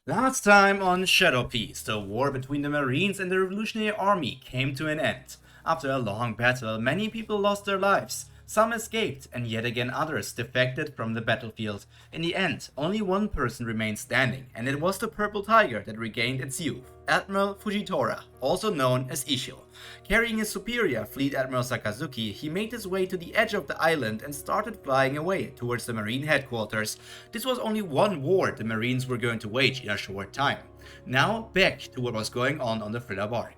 Last time on Shadow Peace, the war between the Marines and the Revolutionary Army came to an end. After a long battle, many people lost their lives. Some escaped, and yet again others defected from the battlefield. In the end, only one person remained standing, and it was the Purple Tiger that regained its youth, Admiral Fujitora, also known as Isho. Carrying his superior, Fleet Admiral Sakazuki, he made his way to the edge of the island and started flying away towards the Marine headquarters. This was only one war the Marines were going to wage in a short time. Now, back to what was going on the Thriller bark.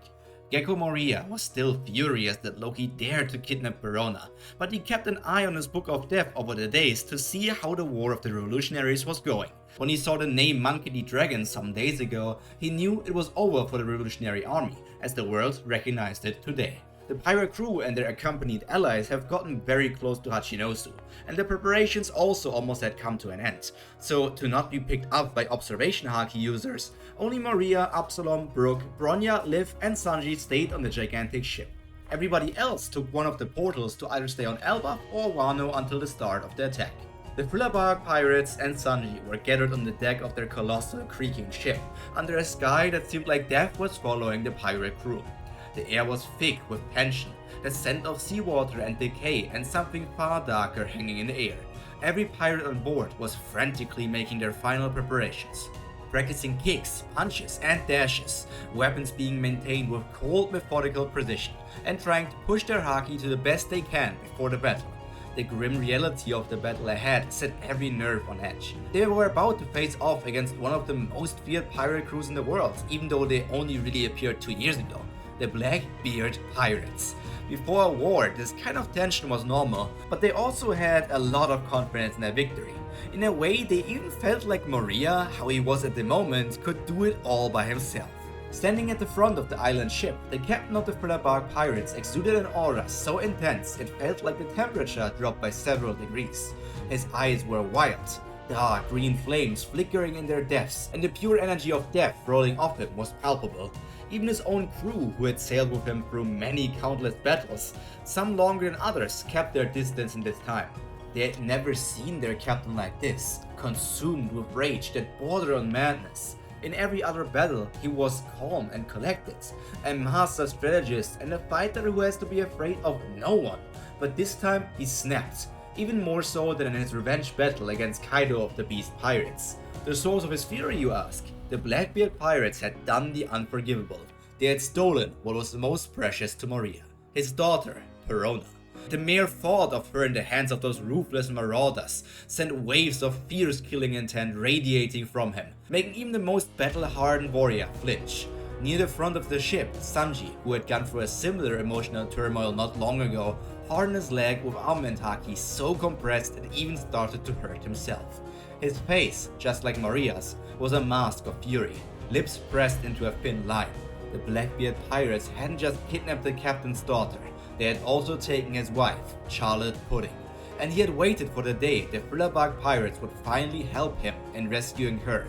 Gecko Moria was still furious that Loki dared to kidnap Verona, but he kept an eye on his Book of Death over the days to see how the War of the Revolutionaries was going. When he saw the name Monkey the Dragon some days ago, he knew it was over for the Revolutionary Army, as the world recognized it today. The Pyro crew and their accompanied allies have gotten very close to Hachinosu, and the preparations also almost had come to an end. So, to not be picked up by observation haki users, only Maria, Absalom, Brooke, Bronya, Liv and Sanji stayed on the gigantic ship. Everybody else took one of the portals to either stay on Elbaf or Wano until the start of the attack. The Strawhat Pirates and Sanji were gathered on the deck of their colossal creaking ship, under a sky that seemed like death was following the pirate crew. The air was thick with tension, the scent of seawater and decay, and something far darker hanging in the air. Every pirate on board was frantically making their final preparations, practicing kicks, punches and dashes, weapons being maintained with cold methodical precision, and trying to push their haki to the best they can before the battle. The grim reality of the battle ahead set every nerve on edge. They were about to face off against one of the most feared pirate crews in the world, even though they only really appeared 2 years ago. The Blackbeard Pirates. Before a war, this kind of tension was normal, but they also had a lot of confidence in their victory. In a way, they even felt like Moria, how he was at the moment, could do it all by himself. Standing at the front of the island ship, the captain of the Strawhat Pirates exuded an aura so intense it felt like the temperature dropped by several degrees. His eyes were wild, dark green flames flickering in their depths, and the pure energy of death rolling off him was palpable. Even his own crew, who had sailed with him through many countless battles, some longer than others, kept their distance in this time. They had never seen their captain like this, consumed with rage that bordered on madness. In every other battle, he was calm and collected, a master strategist and a fighter who has to be afraid of no one. But this time, he snapped, even more so than in his revenge battle against Kaido of the Beast Pirates. The source of his fury, you ask? The Blackbeard Pirates had done the unforgivable. They had stolen what was most precious to Moria, his daughter, Verona. The mere thought of her in the hands of those ruthless marauders sent waves of fierce killing intent radiating from him, making even the most battle-hardened warrior flinch. Near the front of the ship, Sanji, who had gone through a similar emotional turmoil not long ago, hardened his leg with armament haki so compressed it even started to hurt himself. His face, just like Maria's, was a mask of fury, lips pressed into a thin line. The Blackbeard Pirates hadn't just kidnapped the captain's daughter, they had also taken his wife, Charlotte Pudding. And he had waited for the day the Strawhat Pirates would finally help him in rescuing her.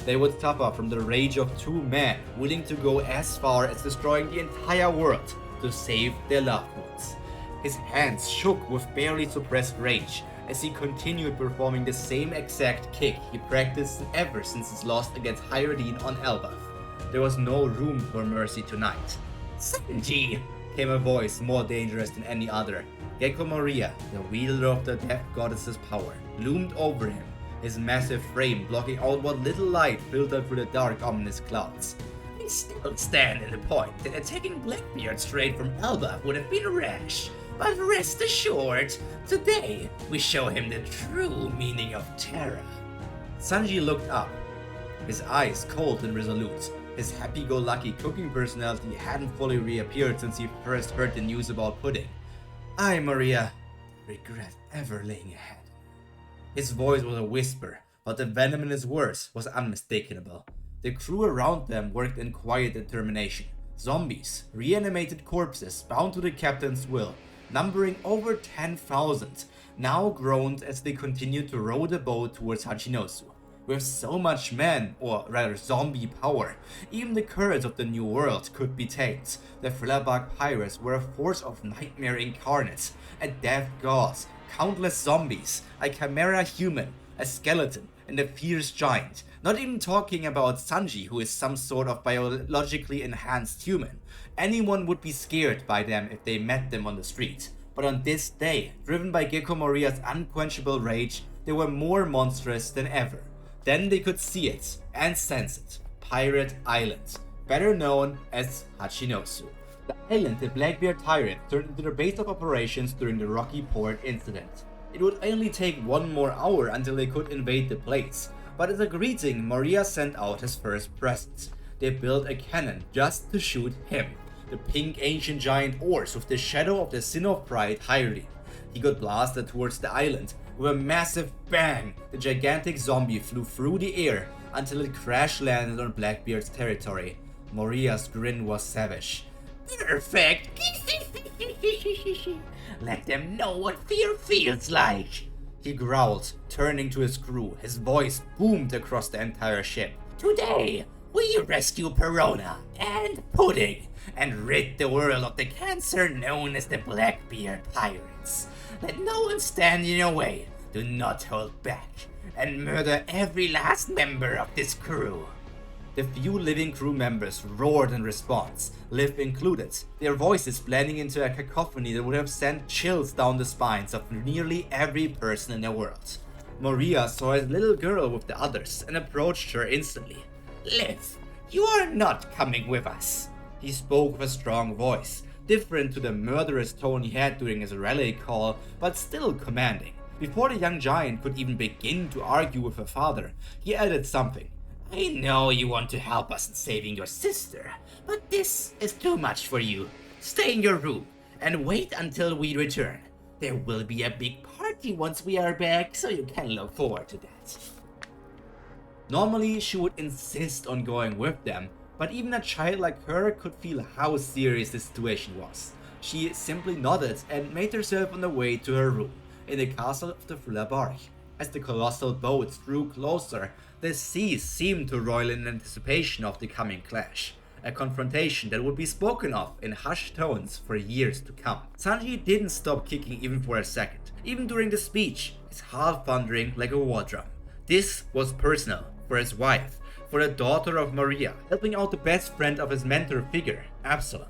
They would suffer from the rage of two men willing to go as far as destroying the entire world to save their loved ones. His hands shook with barely suppressed rage as he continued performing the same exact kick he practiced ever since his loss against Hyrodine on Elbaf. There was no room for mercy tonight. Sanji! Came a voice more dangerous than any other. Gecko Moria, the wielder of the Death Goddess's power, loomed over him, his massive frame blocking out what little light filtered through the dark, ominous clouds. I still stand in the point that attacking Blackbeard straight from Elbaf would have been rash. But rest assured, today we show him the true meaning of terror. Sanji looked up, his eyes cold and resolute. His happy-go-lucky cooking personality hadn't fully reappeared since he first heard the news about Pudding. I, Maria, regret ever laying a hand on you. His voice was a whisper, but the venom in his words was unmistakable. The crew around them worked in quiet determination. Zombies, reanimated corpses bound to the captain's will, numbering over 10,000, now groaned as they continued to row the boat towards Hachinosu. With so much man, or rather zombie power, even the currents of the New World could be tamed. The Strawhat Pirates were a force of nightmare incarnate, a death god, countless zombies, a chimera human, a skeleton, and a fierce giant. Not even talking about Sanji, who is some sort of biologically enhanced human. Anyone would be scared by them if they met them on the street. But on this day, driven by Gekko Moria's unquenchable rage, they were more monstrous than ever. Then they could see it and sense it. Pirate Island, better known as Hachinosu. The island the Blackbeard Pirates turned into their base of operations during the Rocky Port incident. It would only take one more hour until they could invade the place, but as a greeting, Moria sent out his first present. They built a cannon just to shoot him, the pink ancient giant horse with the shadow of the Sin of Pride hiding. He got blasted towards the island. With a massive bang, the gigantic zombie flew through the air until it crash landed on Blackbeard's territory. Moria's grin was savage. Perfect! Let them know what fear feels like! He growled, turning to his crew. His voice boomed across the entire ship. Today, we rescue Perona and Pudding and rid the world of the cancer known as the Blackbeard Pirates. Let no one stand in your way. Do not hold back and murder every last member of this crew. The few living crew members roared in response, Liv included, their voices blending into a cacophony that would have sent chills down the spines of nearly every person in the world. Moria saw his little girl with the others and approached her instantly. Liv, you are not coming with us. He spoke with a strong voice, different to the murderous tone he had during his rally call, but still commanding. Before the young giant could even begin to argue with her father, he added something. I know you want to help us in saving your sister, but this is too much for you. Stay in your room and wait until we return. There will be a big party once we are back, so you can look forward to that. Normally, she would insist on going with them, but even a child like her could feel how serious the situation was. She simply nodded and made herself on the way to her room in the castle of the Thriller Bark. As the colossal boats drew closer, the seas seemed to roil in anticipation of the coming clash, a confrontation that would be spoken of in hushed tones for years to come. Sanji didn't stop kicking even for a second, even during the speech, his heart thundering like a war drum. This was personal, for his wife, for the daughter of Maria, helping out the best friend of his mentor figure, Absalom.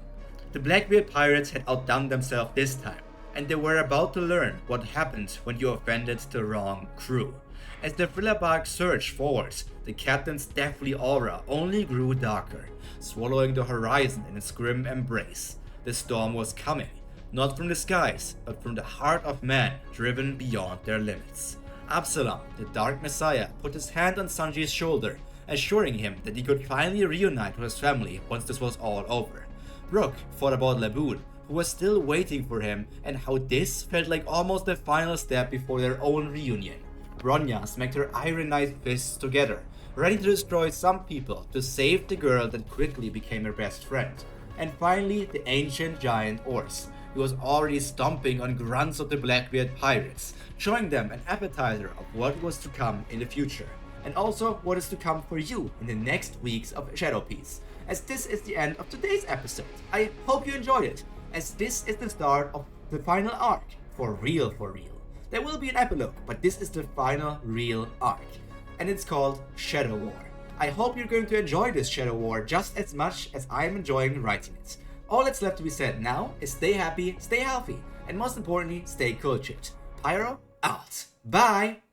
The Blackbeard Pirates had outdone themselves this time, and they were about to learn what happened when you offended the wrong crew. As the Thriller Bark surged forwards, the captain's deathly aura only grew darker, swallowing the horizon in its grim embrace. The storm was coming, not from the skies, but from the heart of man driven beyond their limits. Absalom, the Dark Messiah, put his hand on Sanji's shoulder, assuring him that he could finally reunite with his family once this was all over. Brook thought about Laboon, who was still waiting for him, and how this felt like almost the final step before their own reunion. Bronya smacked her iron-knife fists together, ready to destroy some people to save the girl that quickly became her best friend. And finally, the ancient giant Ors, who was already stomping on grunts of the Blackbeard Pirates, showing them an appetizer of what was to come in the future, and also what is to come for you in the next weeks of Shadow Piece. As this is the end of today's episode, I hope you enjoyed it, as this is the start of the final arc, for real. There will be an epilogue, but this is the final real arc, and it's called Shadow War. I hope you're going to enjoy this Shadow War just as much as I am enjoying writing it. All that's left to be said now is stay happy, stay healthy, and most importantly, stay cultured. Pyro, out. Bye!